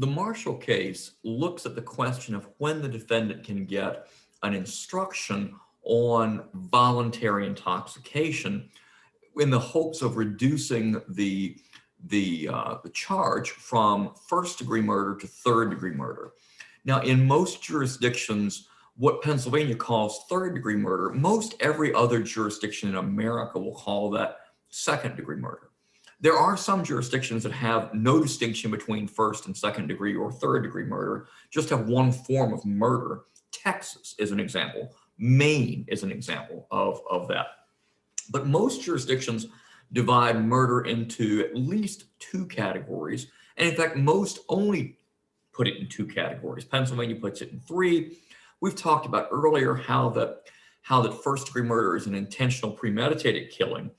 The Marshall case looks at the question of when the defendant can get an instruction on voluntary intoxication in the hopes of reducing the charge from first-degree murder to third-degree murder. Now, in most jurisdictions, what Pennsylvania calls third-degree murder, most every other jurisdiction in America will call that second-degree murder. There are some jurisdictions that have no distinction between first and second degree or third degree murder, just have one form of murder. Texas is an example. Maine is an example of that. But most jurisdictions divide murder into at least two categories. And in fact, most only put it in two categories. Pennsylvania puts it in three. We've talked about earlier how that first degree murder is an intentional premeditated killing.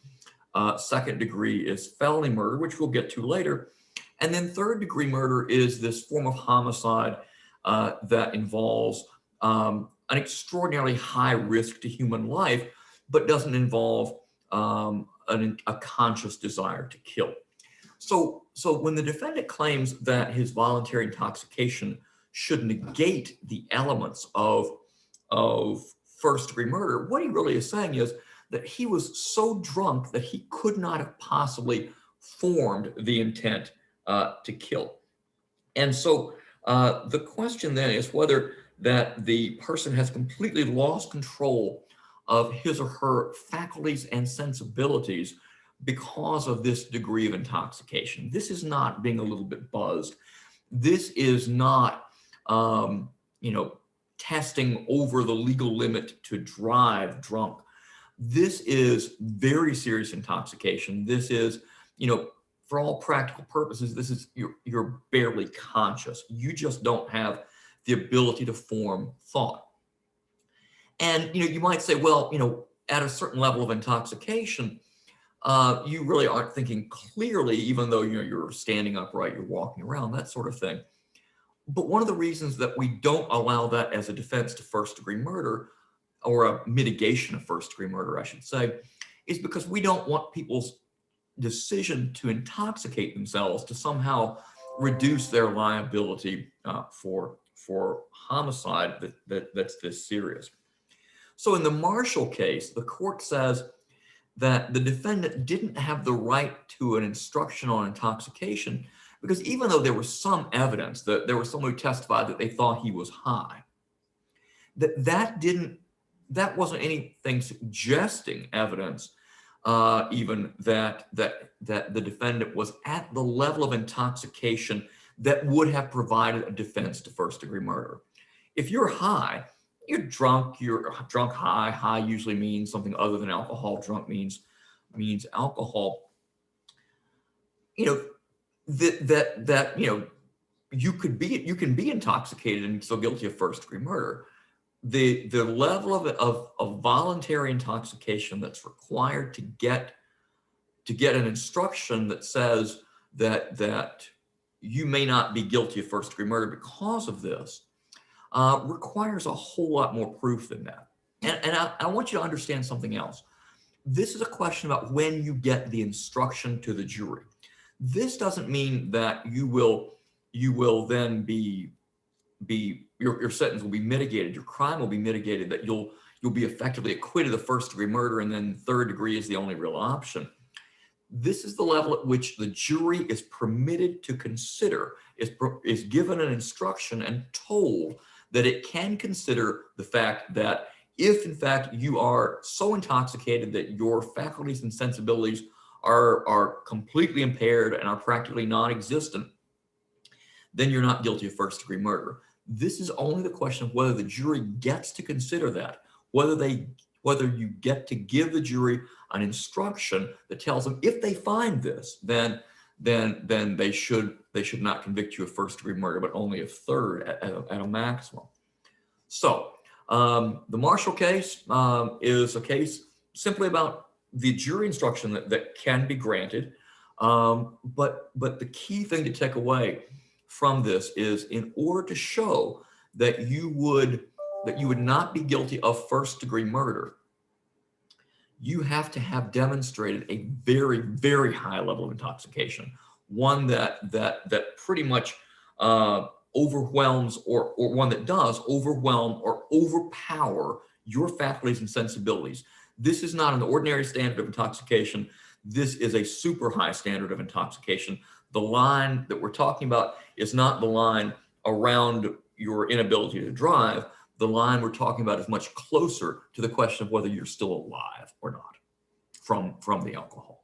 Second degree is felony murder, which we'll get to later. And then third degree murder is this form of homicide that involves an extraordinarily high risk to human life, but doesn't involve a conscious desire to kill. So when the defendant claims that his voluntary intoxication should negate the elements of first degree murder, what he really is saying is that he was so drunk that he could not have possibly formed the intent to kill. And so the question then is whether that the person has completely lost control of his or her faculties and sensibilities because of this degree of intoxication. This is not being a little bit buzzed. This is not, testing over the legal limit to drive drunk. This is very serious intoxication. This is, for all practical purposes, this is you're barely conscious. You just don't have the ability to form thought. And you might say, well, at a certain level of intoxication, you really aren't thinking clearly, even though you're standing upright, you're walking around, that sort of thing. But one of the reasons that we don't allow that as a defense to first degree murder, or a mitigation of first degree murder, I should say, is because we don't want people's decision to intoxicate themselves to somehow reduce their liability for homicide that's this serious. So in the Marshall case, the court says that the defendant didn't have the right to an instruction on intoxication because even though there was some evidence that there was someone who testified that they thought he was high, that wasn't anything suggesting evidence, even that the defendant was at the level of intoxication that would have provided a defense to first degree murder. If you're high, you're drunk high. High usually means something other than alcohol. Drunk means alcohol. You can be intoxicated and still guilty of first degree murder. The level of voluntary intoxication that's required to get an instruction that says that you may not be guilty of first degree murder because of this requires a whole lot more proof than that. And I want you to understand something else. This is a question about when you get the instruction to the jury. This doesn't mean that you will then be your sentence will be mitigated, your crime will be mitigated, that you'll be effectively acquitted of first degree murder, and then third degree is the only real option. This is the level at which the jury is permitted to consider, is given an instruction and told that it can consider the fact that if in fact you are so intoxicated that your faculties and sensibilities are completely impaired and are practically non-existent, then you're not guilty of first degree murder. This is only the question of whether the jury gets to consider that, whether you get to give the jury an instruction that tells them if they find this, then they should not convict you of first degree murder, but only of third at a maximum. So the Marshall case is a case simply about the jury instruction that can be granted. But the key thing to take away from this is, in order to show that you would not be guilty of first degree murder, you have to have demonstrated a very, very high level of intoxication, one that pretty much overwhelms or one that does overwhelm or overpower your faculties and sensibilities. This is not an ordinary standard of intoxication. This is a super high standard of intoxication. The line that we're talking about is not the line around your inability to drive. The line we're talking about is much closer to the question of whether you're still alive or not from the alcohol.